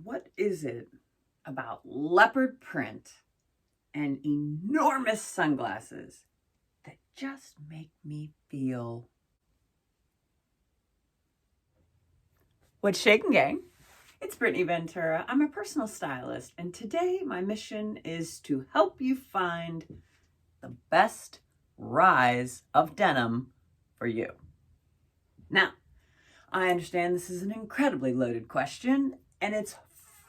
What is it about leopard print and enormous sunglasses that just make me feel... What's shaking, gang? It's Brittney Ventura. I'm a personal stylist, and today my mission is to help you find the best rise of denim for you. Now, I understand this is an incredibly loaded question, and it's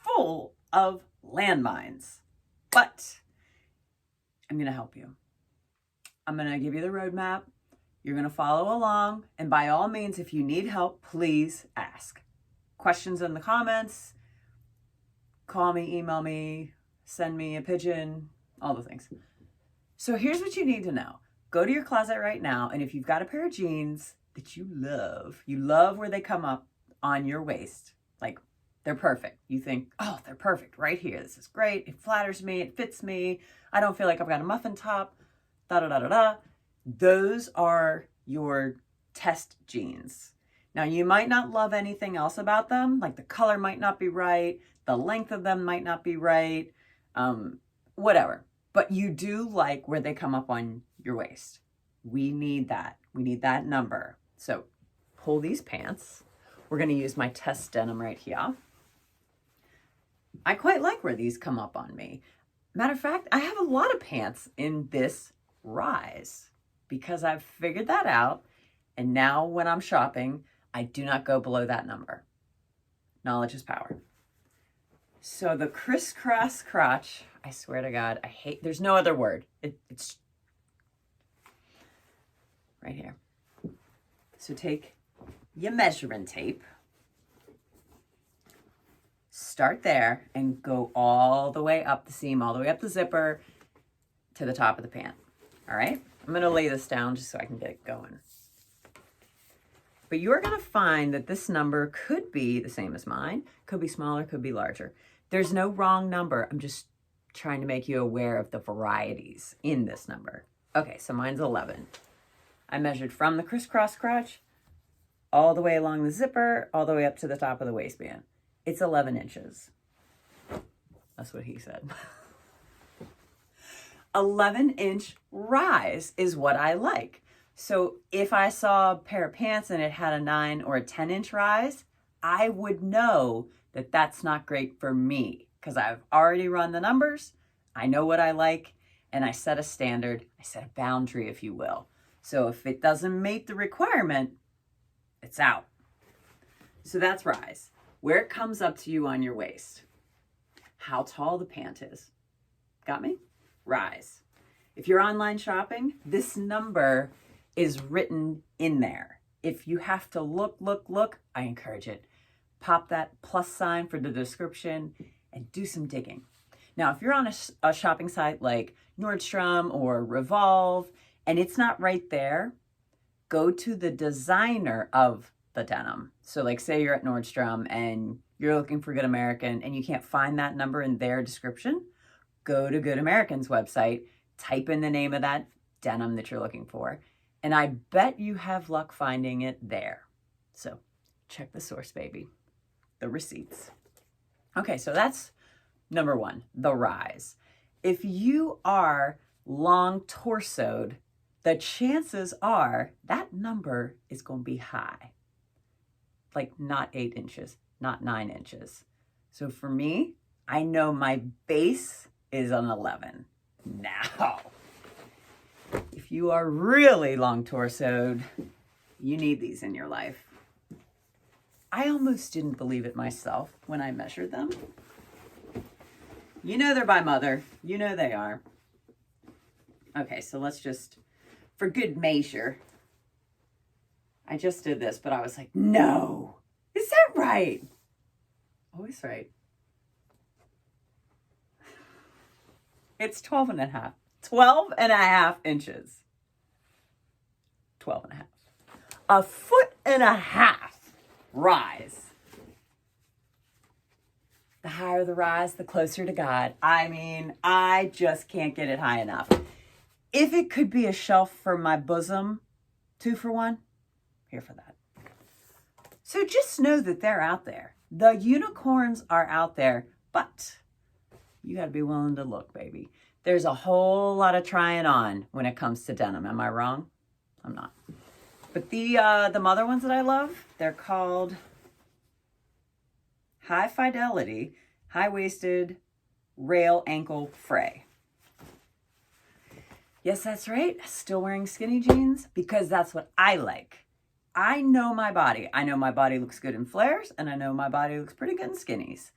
full of landmines, but I'm going to help you. I'm going to give you the roadmap. You're going to follow along, and by all means, if you need help, please ask. Questions in the comments, call me, email me, send me a pigeon, all the things. So here's what you need to know. Go to your closet right now, and if you've got a pair of jeans that you love where they come up on your waist, like they're perfect. You think, oh, they're perfect right here. This is great. It flatters me. It fits me. I don't feel like I've got a muffin top. Da-da-da-da-da. Those are your test jeans. Now, you might not love anything else about them, like the color might not be right, the length of them might not be right, whatever. But you do like where they come up on your waist. We need that. We need that number. So pull these pants. We're going to use my test denim right here. I quite like where these come up on me. Matter of fact, I have a lot of pants in this rise because I've figured that out. And now when I'm shopping, I do not go below that number. Knowledge is power. So the crisscross crotch, I swear to God, I hate, there's no other word. It's right here. So take your measuring tape, start there and go all the way up the seam, all the way up the zipper to the top of the pant. All right? I'm going to lay this down just so I can get it going. But you're going to find that this number could be the same as mine, could be smaller, could be larger. There's no wrong number. I'm just trying to make you aware of the varieties in this number. Okay, so mine's 11. I measured from the crisscross crotch all the way along the zipper, all the way up to the top of the waistband. It's 11 inches. That's what he said. 11-inch rise is what I like. So if I saw a pair of pants and it had a 9 or a 10-inch rise, I would know that that's not great for me because I've already run the numbers. I know what I like, and I set a standard. I set a boundary, if you will. So if it doesn't meet the requirement, it's out. So that's rise. Where it comes up to you on your waist. How tall the pant is. Got me? Rise. If you're online shopping, this number is written in there. If you have to look, I encourage it. Pop that plus sign for the description and do some digging. Now, if you're on a shopping site like Nordstrom or Revolve and it's not right there, go to the designer of the denim. So like say you're at Nordstrom and you're looking for Good American and you can't find that number in their description, go to Good American's website, type in the name of that denim that you're looking for, and I bet you have luck finding it there. So check the source, baby. The receipts. Okay, so that's number one, the rise. If you are long torsoed, the chances are that number is going to be high. Like not 8 inches, not 9 inches. So for me, I know my base is an 11. Now, if you are really long torsoed, you need these in your life. I almost didn't believe it myself when I measured them. You know they're by mother. You know they are. Okay, so let's just, for good measure, I just did this, but I was like, no, is that right? Always right. It's 12 and a half. 12 and a half inches. 12 and a half. A foot and a half rise. The higher the rise, the closer to God. I mean, I just can't get it high enough. If it could be a shelf for my bosom, 2 for 1, here for that. So just know that they're out there. The unicorns are out there, but you got to be willing to look, baby. There's a whole lot of trying on when it comes to denim. Am I wrong? I'm not. But the mother ones that I love, they're called High Fidelity, High-Waisted Rail Ankle Fray. Yes, that's right. Still wearing skinny jeans because that's what I like. I know my body. I know my body looks good in flares, and I know my body looks pretty good in skinnies.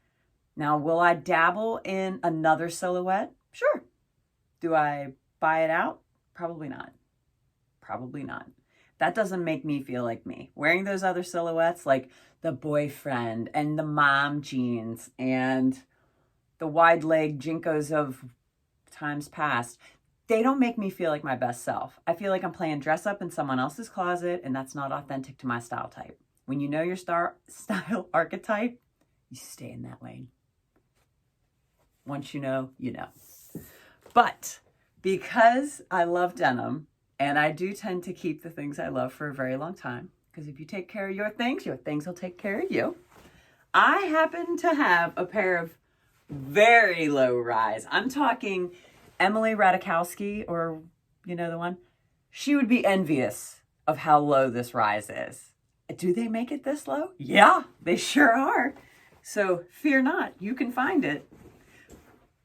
Now, will I dabble in another silhouette? Sure. Do I buy it out? Probably not. Probably not. That doesn't make me feel like me. Wearing those other silhouettes, like the boyfriend and the mom jeans and the wide leg Jinkos of times past, they don't make me feel like my best self. I feel like I'm playing dress up in someone else's closet, and that's not authentic to my style type. When you know your style archetype, you stay in that lane. Once you know, you know. But because I love denim, and I do tend to keep the things I love for a very long time, because if you take care of your things will take care of you. I happen to have a pair of very low rise. I'm talking Emily Ratajkowski, or you know the one. She would be envious of how low this rise is. Do they make it this low? Yeah, they sure are. So fear not, you can find it.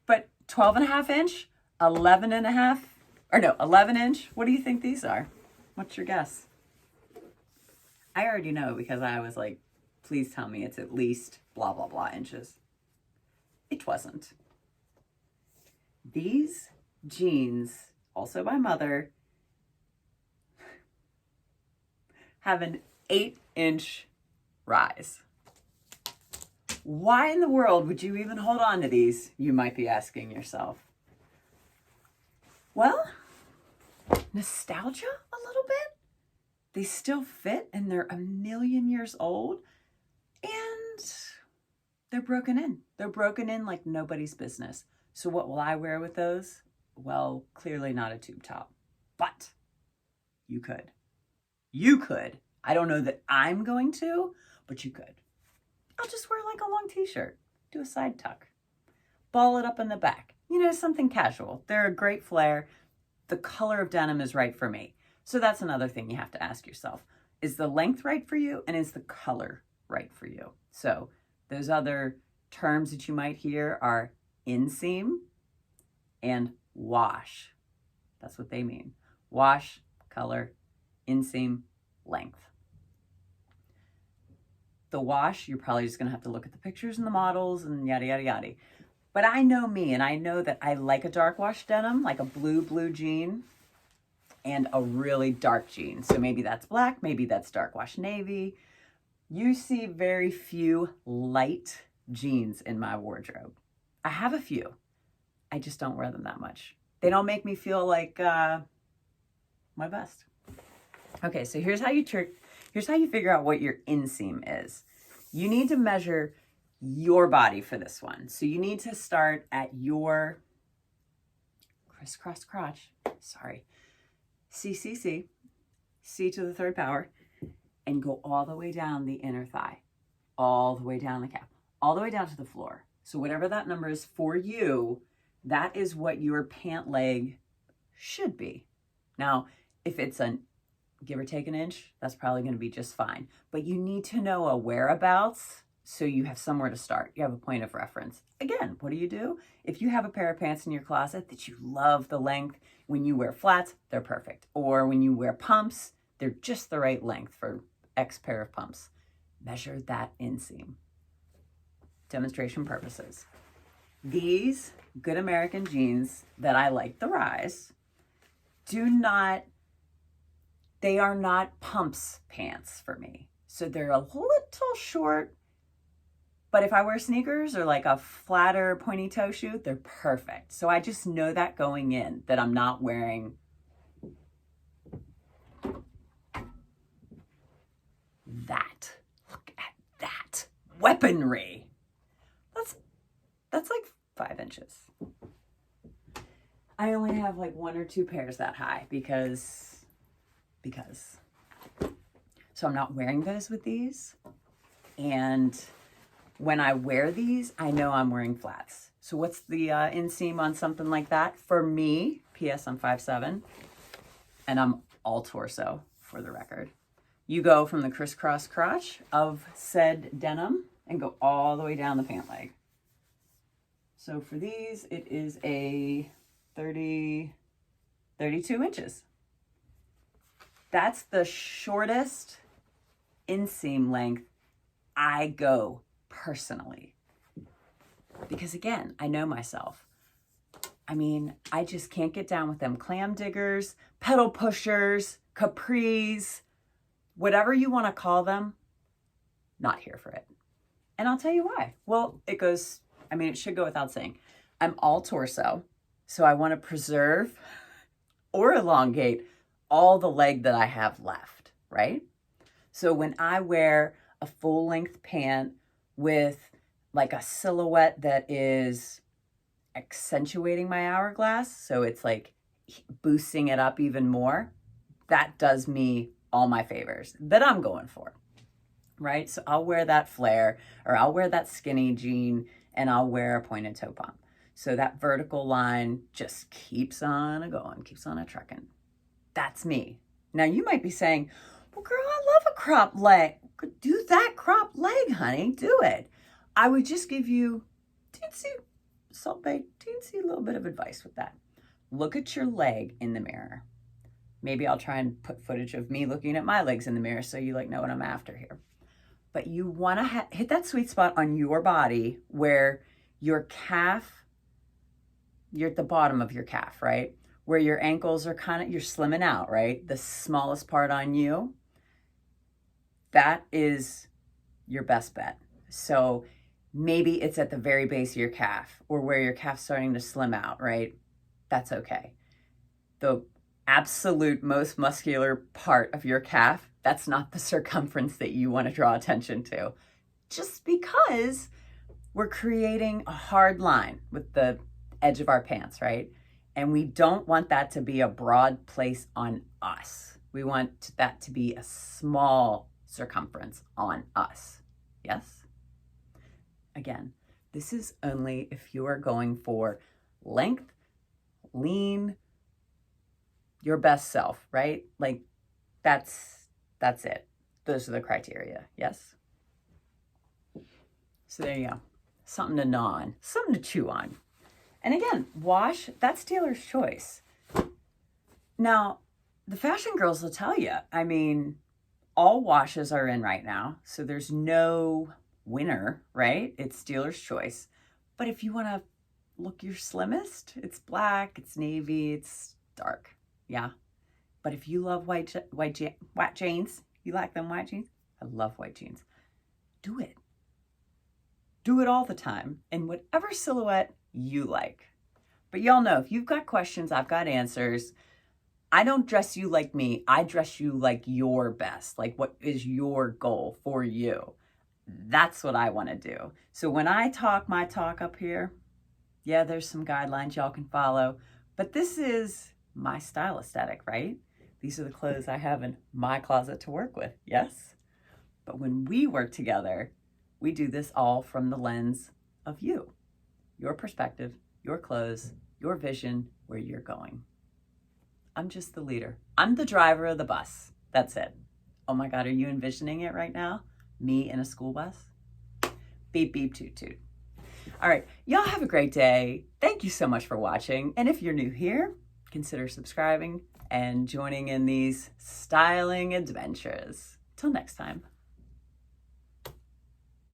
But 12.5-inch, 11-inch. What do you think these are? What's your guess? I already know because I was like, please tell me it's at least blah, blah, blah inches. It wasn't. These jeans, also by Mother, have an 8-inch rise. Why in the world would you even hold on to these? You might be asking yourself. Well, nostalgia a little bit. They still fit and they're a million years old and they're broken in. They're broken in like nobody's business. So what will I wear with those? Well, clearly not a tube top, but you could. You could. I don't know that I'm going to, but you could. I'll just wear like a long t-shirt, do a side tuck, ball it up in the back. You know, something casual. They're a great flare. The color of denim is right for me. So that's another thing you have to ask yourself. Is the length right for you? And is the color right for you? So those other terms that you might hear are inseam and wash. That's what they mean. Wash, color, inseam, length. The wash, you're probably just gonna have to look at the pictures and the models and yada, yada, yada. But I know me, and I know that I like a dark wash denim, like a blue jean, and a really dark jean. So maybe that's black, maybe that's dark wash navy. You see very few light jeans in my wardrobe. I have a few. I just don't wear them that much. They don't make me feel like my best. Okay, so here's how you figure out what your inseam is. You need to measure your body for this one. So you need to start at your crisscross crotch, CCC, C to the third power, and go all the way down the inner thigh, all the way down the calf, all the way down to the floor. So whatever that number is for you, that is what your pant leg should be. Now, if it's a give or take an inch, that's probably going to be just fine. But you need to know a whereabouts so you have somewhere to start. You have a point of reference. Again, what do? If you have a pair of pants in your closet that you love the length, when you wear flats, they're perfect. Or when you wear pumps, they're just the right length for X pair of pumps. Measure that inseam. Demonstration purposes. These good American jeans that I like the rise, they are not pumps pants for me. So they're a little short, but if I wear sneakers or like a flatter pointy toe shoe, they're perfect. So I just know that going in, that I'm not wearing that. Look at that weaponry. That's like 5 inches. I only have like 1 or 2 pairs that high because. So I'm not wearing those with these. And when I wear these, I know I'm wearing flats. So what's the inseam on something like that? For me, P.S. I'm 5'7", and I'm all torso, for the record. You go from the crisscross crotch of said denim and go all the way down the pant leg. So for these, it is a 32 inches. That's the shortest inseam length I go personally. Because again, I know myself. I mean, I just can't get down with them clam diggers, pedal pushers, capris, whatever you want to call them. Not here for it. And I'll tell you why. Well, it should go without saying. I'm all torso, so I want to preserve or elongate all the leg that I have left, right? So when I wear a full length pant with like a silhouette that is accentuating my hourglass, so it's like boosting it up even more, that does me all my favors that I'm going for, right? So I'll wear that flare, or I'll wear that skinny jean, and I'll wear a pointed toe pump. So that vertical line just keeps on a-going, keeps on a-trucking. That's me. Now you might be saying, well, girl, I love a crop leg. Do that crop leg, honey. Do it. I would just give you teensy little bit of advice with that. Look at your leg in the mirror. Maybe I'll try and put footage of me looking at my legs in the mirror so you know what I'm after here. But you want to hit that sweet spot on your body where your calf, you're at the bottom of your calf, right? Where your ankles are you're slimming out, right? The smallest part on you, that is your best bet. So maybe it's at the very base of your calf or where your calf's starting to slim out, right? That's okay. The absolute most muscular part of your calf, that's not the circumference that you want to draw attention to. Just because we're creating a hard line with the edge of our pants, right? And we don't want that to be a broad place on us. We want that to be a small circumference on us. Yes? Again, this is only if you are going for length, lean, your best self, right? Like that's it. Those are the criteria. Yes? So there you go. Something to gnaw on, something to chew on. And again, wash, that's dealer's choice. Now, the fashion girls will tell you, all washes are in right now, so there's no winner, right? It's dealer's choice. But if you want to look your slimmest, it's black, it's navy, it's dark, yeah. But if you love white jeans, you like them white jeans? I love white jeans. Do it. Do it all the time in whatever silhouette you like. But y'all know, if you've got questions, I've got answers. I don't dress you like me. I dress you like your best. Like what is your goal for you? That's what I want to do. So when I talk my talk up here, yeah, there's some guidelines y'all can follow, but this is my style aesthetic, right? These are the clothes I have in my closet to work with, yes? But when we work together, we do this all from the lens of you, your perspective, your clothes, your vision, where you're going. I'm just the leader. I'm the driver of the bus. That's it. Oh my God, are you envisioning it right now? Me in a school bus? Beep, beep, toot, toot. All right, y'all have a great day. Thank you so much for watching. And if you're new here, consider subscribing and joining in these styling adventures. Till next time.